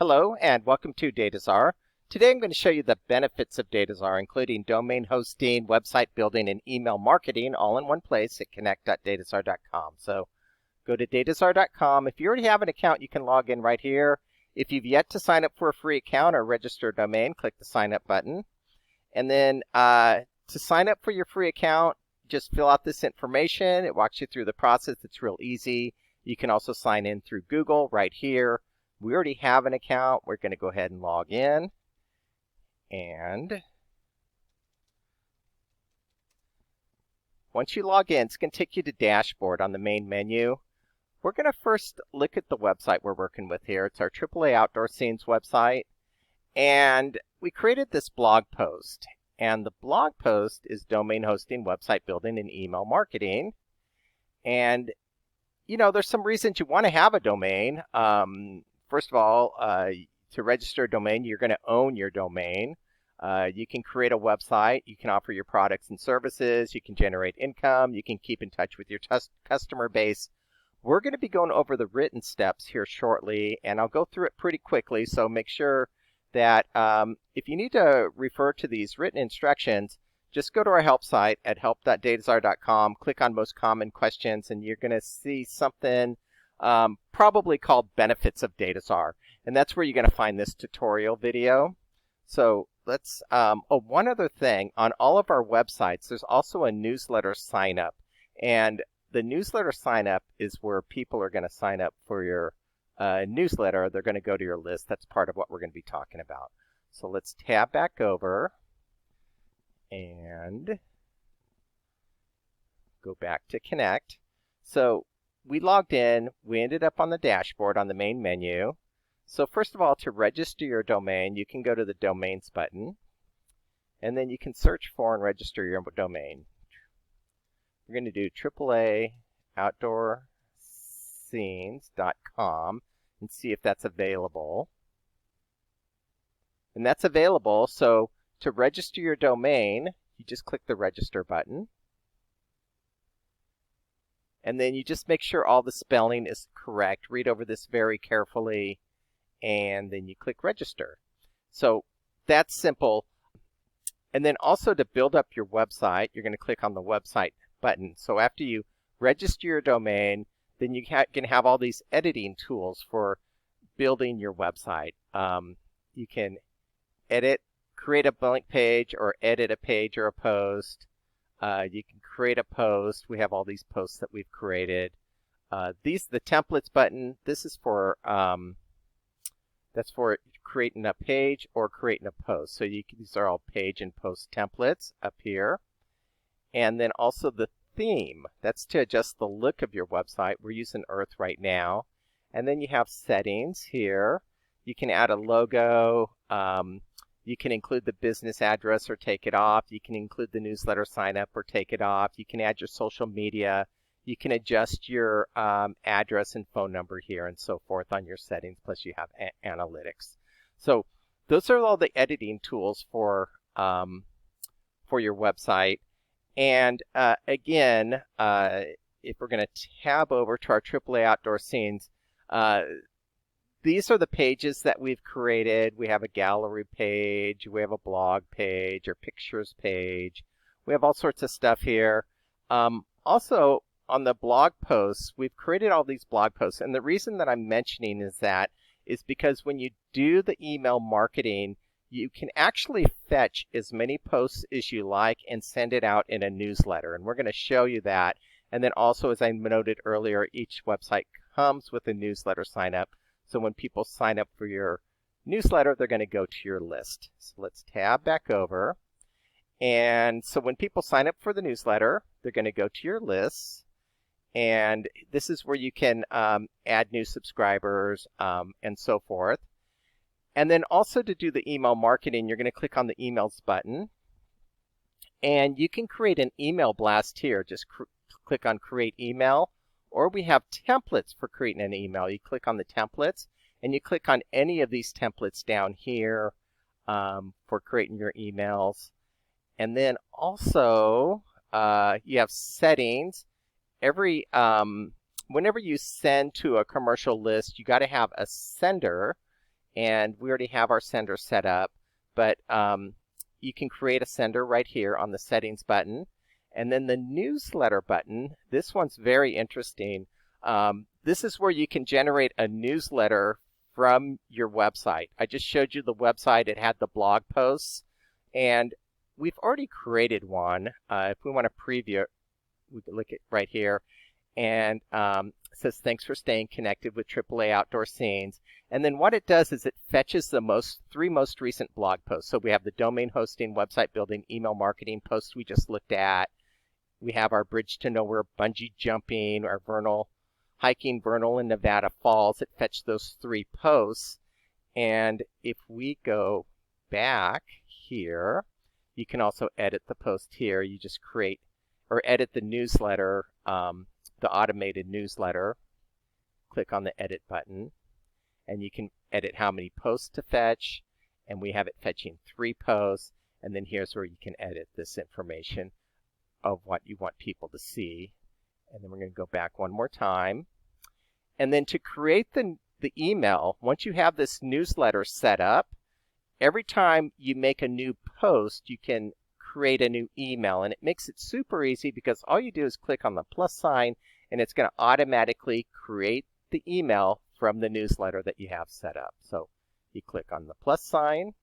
Hello and welcome to Dataczar. Today I'm going to show you the benefits of Dataczar, including domain hosting, website building, and email marketing all in one place at connect.dataczar.com. So go to dataczar.com. If you already have an account, you can log in right here. If you've yet to sign up for a free account or register a domain, click the sign up button. And then to sign up for your free account, just fill out this information. It walks you through the process. It's real easy. You can also sign in through Google right here. We already have an account. We're going to go ahead and log in. And once you log in, it's going to take you to Dashboard on the main menu. We're going to first look at the website we're working with here. It's our AAA Outdoor Scenes website. And we created this blog post. And the blog post is domain hosting, website building, and email marketing. And, you know, there's some reasons you want to have a domain. First of all, to register a domain, you're going to own your domain. You can create a website. You can offer your products and services. You can generate income. You can keep in touch with your customer base. We're going to be going over the written steps here shortly, and I'll go through it pretty quickly. So make sure that if you need to refer to these written instructions, just go to our help site at help.dataczar.com, click on most common questions, and you're going to see something probably called Benefits of Dataczar. And that's where you're going to find this tutorial video. So let's, one other thing, on all of our websites, there's also a newsletter sign up. And the newsletter sign up is where people are going to sign up for your newsletter. They're going to go to your list. That's part of what we're going to be talking about. So let's tab back over and go back to Connect. So we logged in, we ended up on the dashboard on the main menu. So first of all, to register your domain, you can go to the Domains button, and then you can search for and register your domain. We're going to do AAAOutdoorScenes.com and see if that's available. And that's available, so to register your domain, you just click the Register button. And then you just make sure all the spelling is correct. Read over this very carefully, and then you click Register. So that's simple. And then also to build up your website, you're going to click on the Website button. So after you register your domain, then you can have all these editing tools for building your website. You can edit, create a blank page, or edit a page or a post. You can create a post. We have all these posts that we've created. The templates button, this is for that's for creating a page or creating a post. So these are all page and post templates up here. And then also the theme, that's to adjust the look of your website. We're using Earth right now. And then you have settings here. You can add a logo. You can include the business address or take it off. You can include the newsletter sign up or take it off. You can add your social media. You can adjust your address and phone number here and so forth on your settings, plus you have analytics. So those are all the editing tools for your website. And again, if we're going to tab over to our AAA Outdoor Scenes, these are the pages that we've created. We have a gallery page, we have a blog page, or pictures page. We have all sorts of stuff here. Also, on the blog posts, we've created all these blog posts. And the reason that I'm mentioning is because when you do the email marketing, you can actually fetch as many posts as you like and send it out in a newsletter. And we're going to show you that. And then also, as I noted earlier, each website comes with a newsletter sign up. So when people sign up for your newsletter, they're going to go to your list. So let's tab back over. And so when people sign up for the newsletter, they're going to go to your lists. And this is where you can add new subscribers and so forth. And then also to do the email marketing, you're going to click on the emails button. And you can create an email blast here. Just click on Create Email. Or we have templates for creating an email. You click on the templates, and you click on any of these templates down here for creating your emails. And then also, you have settings. Whenever you send to a commercial list, you got to have a sender and we already have our sender set up, but you can create a sender right here on the settings button. And then the newsletter button, this one's very interesting. This is where you can generate a newsletter from your website. I just showed you the website. It had the blog posts, and we've already created one. If we want to preview it, we can look at right here, and it says, thanks for staying connected with AAA Outdoor Scenes. And then what it does is it fetches the three most recent blog posts. So we have the domain hosting, website building, email marketing posts we just looked at. We have our Bridge to Nowhere bungee jumping, our hiking Vernal and Nevada Falls. It fetched those 3 posts. And if we go back here, you can also edit the post here. You just create or edit the newsletter, the automated newsletter. Click on the edit button, and you can edit how many posts to fetch. And we have it fetching 3 posts. And then here's where you can edit this information of what you want people to see. And then we're going to go back one more time. And then to create the email, once you have this newsletter set up, every time you make a new post, you can create a new email. And it makes it super easy because all you do is click on the plus sign, and it's going to automatically create the email from the newsletter that you have set up. So you click on the plus sign,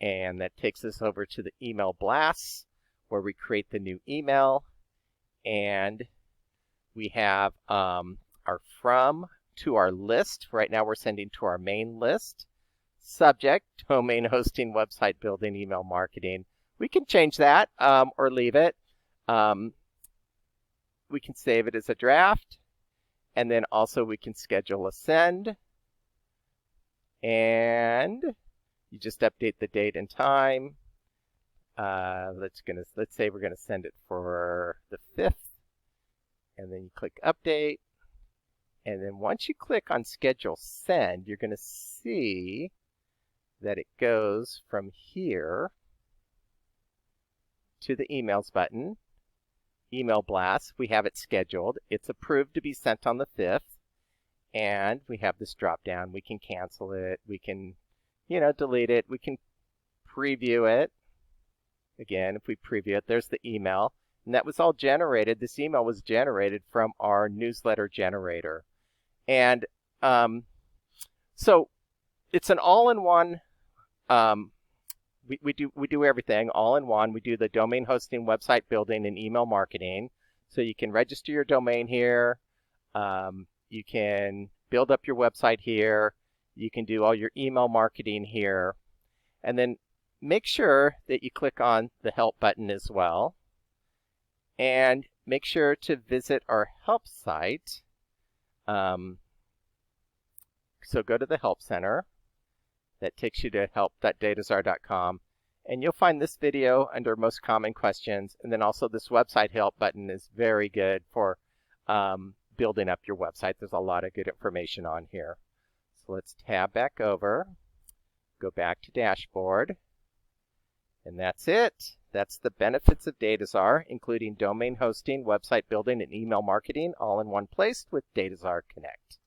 and that takes us over to the email blasts, where we create the new email. And we have our from to our list. Right now we're sending to our main list. Subject, domain hosting, website building, email marketing. We can change that or leave it. We can save it as a draft. And then also we can schedule a send. And you just update the date and time. Let's say we're gonna send it for the 5th, and then you click update, and then once you click on schedule send, you're gonna see that it goes from here to the emails button, email blast. We have it scheduled. It's approved to be sent on the 5th, and we have this drop down. We can cancel it. We can, delete it. We can preview it. Again, if we preview it, there's the email. And that was all generated. This email was generated from our newsletter generator. And so it's an all-in-one. We do everything all in one. We do the domain hosting, website building, and email marketing. So you can register your domain here. You can build up your website here. You can do all your email marketing here. And then make sure that you click on the help button as well. And make sure to visit our help site. So go to the Help Center. That takes you to help.dataczar.com. And you'll find this video under most common questions. And then also this website help button is very good for building up your website. There's a lot of good information on here. So let's tab back over. Go back to Dashboard. And that's it. That's the benefits of Dataczar, including domain hosting, website building, and email marketing all in one place with Dataczar Connect.